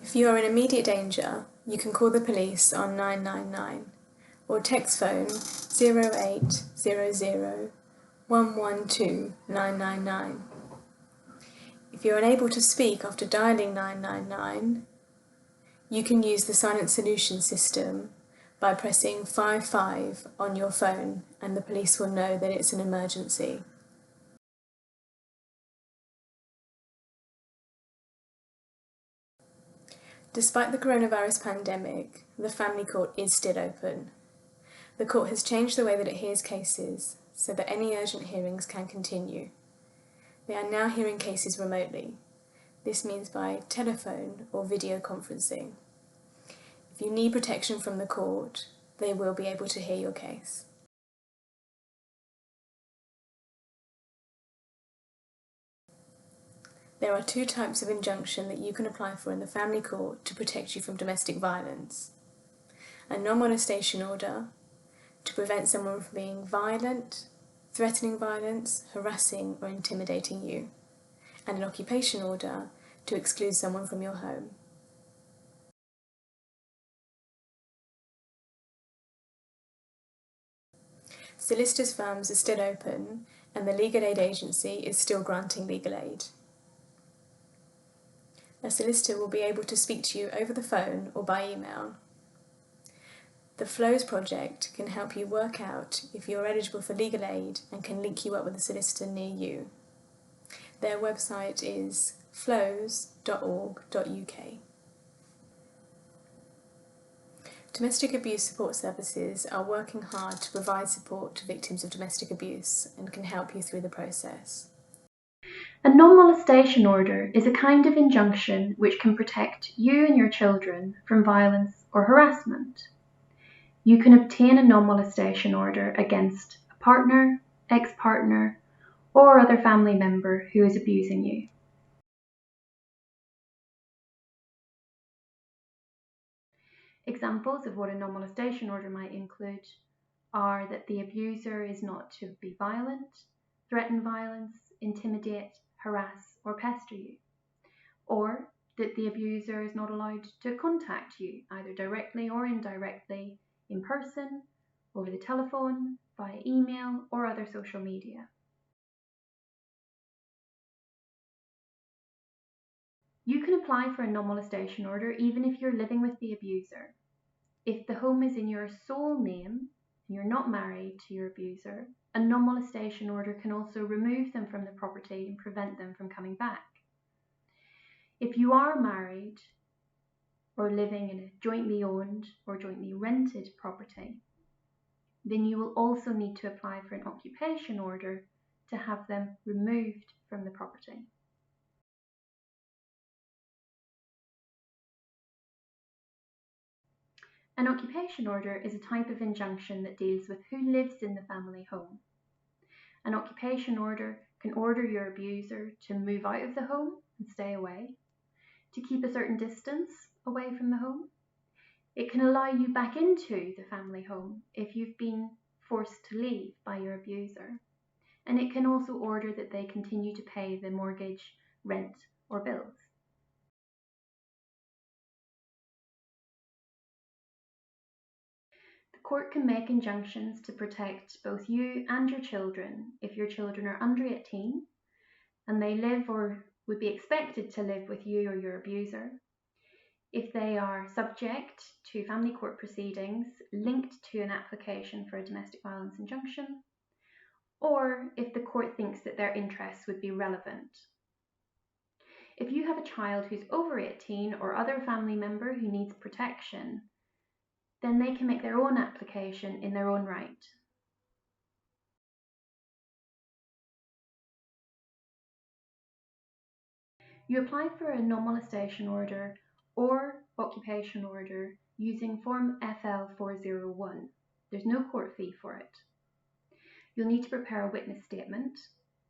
If you are in immediate danger, you can call the police on 999 or text phone 0800 112 999. If you're unable to speak after dialing 999, you can use the silent solution system by pressing 55 on your phone, and the police will know that it's an emergency. Despite the coronavirus pandemic, the family court is still open. The court has changed the way that it hears cases so that any urgent hearings can continue. They are now hearing cases remotely. This means by telephone or video conferencing. If you need protection from the court, they will be able to hear your case. There are two types of injunction that you can apply for in the family court to protect you from domestic violence. A non-molestation order to prevent someone from being violent, threatening violence, harassing or intimidating you, and an occupation order to exclude someone from your home. Solicitors' firms are still open and the legal aid agency is still granting legal aid. A solicitor will be able to speak to you over the phone or by email. The FLOWS project can help you work out if you're eligible for legal aid and can link you up with a solicitor near you. Their website is flows.org.uk. Domestic abuse support services are working hard to provide support to victims of domestic abuse and can help you through the process. A non-molestation order is a kind of injunction which can protect you and your children from violence or harassment. You can obtain a non-molestation order against a partner, ex-partner, or other family member who is abusing you. Examples of what a non-molestation order might include are that the abuser is not to be violent, threaten violence, intimidate, harass, or pester you, or that the abuser is not allowed to contact you, either directly or indirectly, in person, over the telephone, via email, or other social media. You can apply for a non-molestation order even if you're living with the abuser. If the home is in your sole name and you're not married to your abuser, a non-molestation order can also remove them from the property and prevent them from coming back. If you are married or living in a jointly owned or jointly rented property, then you will also need to apply for an occupation order to have them removed from the property. An occupation order is a type of injunction that deals with who lives in the family home. An occupation order can order your abuser to move out of the home and stay away, to keep a certain distance away from the home. It can allow you back into the family home if you've been forced to leave by your abuser. And it can also order that they continue to pay the mortgage, rent, or bills. The court can make injunctions to protect both you and your children if your children are under 18 and they live or would be expected to live with you or your abuser, if they are subject to family court proceedings linked to an application for a domestic violence injunction, or if the court thinks that their interests would be relevant. If you have a child who's over 18 or other family member who needs protection, then they can make their own application in their own right. You apply for a non-molestation order or occupation order using Form FL401. There's no court fee for it. You'll need to prepare a witness statement.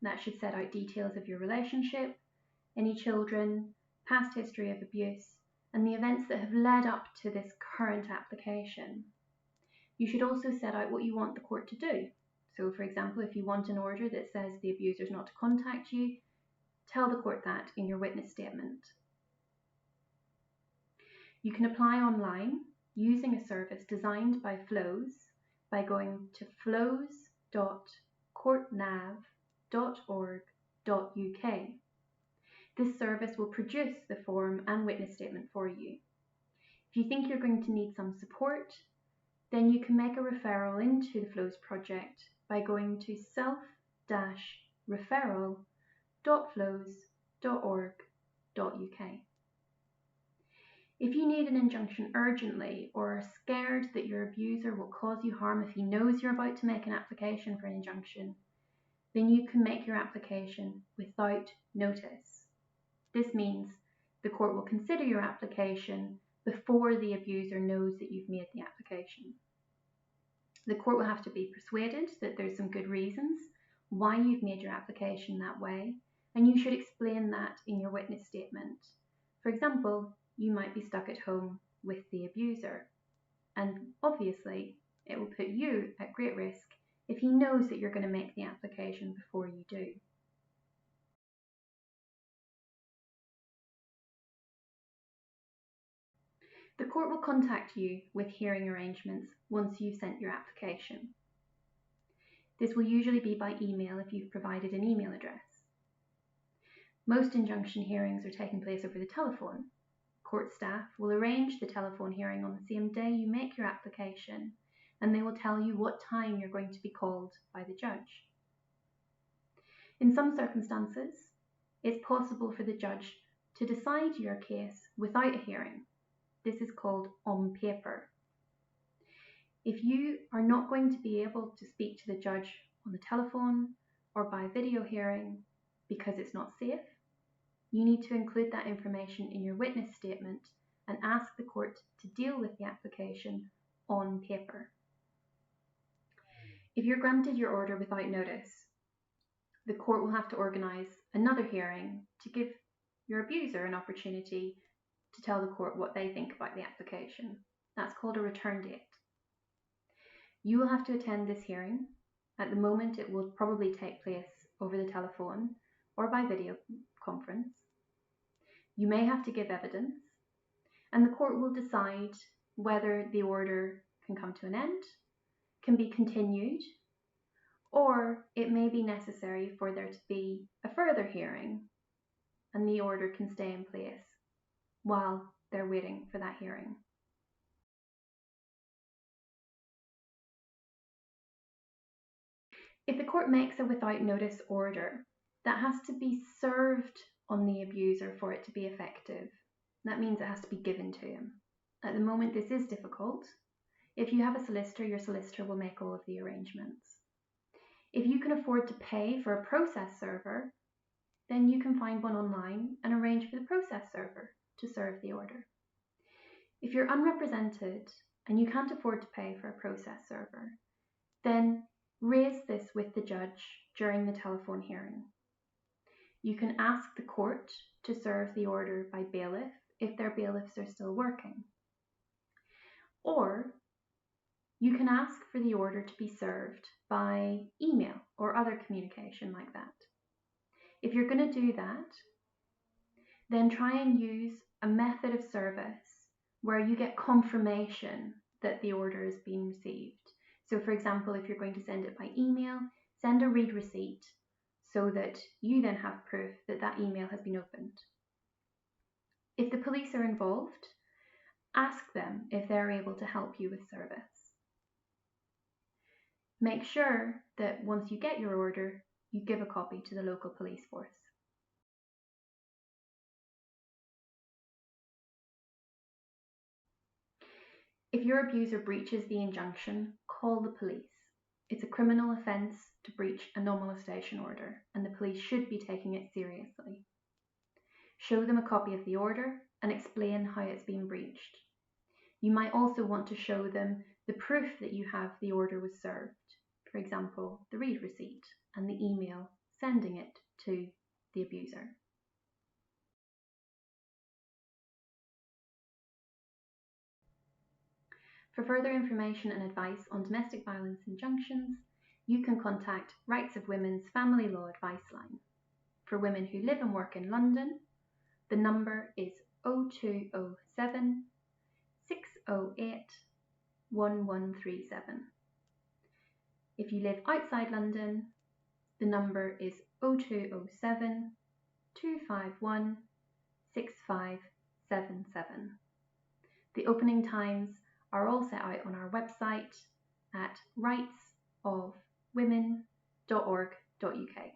That should set out details of your relationship, any children, past history of abuse, and the events that have led up to this current application. You should also set out what you want the court to do. So, for example, if you want an order that says the abuser is not to contact you, tell the court that in your witness statement. You can apply online using a service designed by Flows by going to flows.courtnav.org.uk. This service will produce the form and witness statement for you. If you think you're going to need some support, then you can make a referral into the Flows project by going to self-referral.flows.org.uk. If you need an injunction urgently or are scared that your abuser will cause you harm if he knows you're about to make an application for an injunction, then you can make your application without notice. This means the court will consider your application before the abuser knows that you've made the application. The court will have to be persuaded that there's some good reasons why you've made your application that way, and you should explain that in your witness statement. For example, you might be stuck at home with the abuser, and obviously it will put you at great risk if he knows that you're going to make the application before you do. The court will contact you with hearing arrangements once you've sent your application. This will usually be by email if you've provided an email address. Most injunction hearings are taking place over the telephone. Court staff will arrange the telephone hearing on the same day you make your application, and they will tell you what time you're going to be called by the judge. In some circumstances, it's possible for the judge to decide your case without a hearing. This is called on paper. If you are not going to be able to speak to the judge on the telephone or by video hearing because it's not safe, you need to include that information in your witness statement and ask the court to deal with the application on paper. If you're granted your order without notice, the court will have to organise another hearing to give your abuser an opportunity to tell the court what they think about the application. That's called a return date. You will have to attend this hearing. At the moment, it will probably take place over the telephone or by video conference. You may have to give evidence, and the court will decide whether the order can come to an end, can be continued, or it may be necessary for there to be a further hearing and the order can stay in place while they're waiting for that hearing. If the court makes a without notice order, that has to be served on the abuser for it to be effective. That means it has to be given to him. At the moment, this is difficult. If you have a solicitor, your solicitor will make all of the arrangements. If you can afford to pay for a process server, then you can find one online and arrange for the process server to serve the order. If you're unrepresented and you can't afford to pay for a process server, then raise this with the judge during the telephone hearing. You can ask the court to serve the order by bailiff if their bailiffs are still working. Or you can ask for the order to be served by email or other communication like that. If you're going to do that, then try and use a method of service where you get confirmation that the order has been received. So for example, if you're going to send it by email, send a read receipt so that you then have proof that that email has been opened. If the police are involved, ask them if they're able to help you with service. Make sure that once you get your order, you give a copy to the local police force. If your abuser breaches the injunction, call the police. It's a criminal offence to breach a non-molestation order, and the police should be taking it seriously. Show them a copy of the order and explain how it's been breached. You might also want to show them the proof that you have the order was served. For example, the read receipt and the email sending it to the abuser. For further information and advice on domestic violence injunctions, you can contact Rights of Women's Family Law Advice Line. For women who live and work in London, the number is 0207 08 1137. If you live outside London, the number is 0207 251 6577. The opening times are all set out on our website at rightsofwomen.org.uk.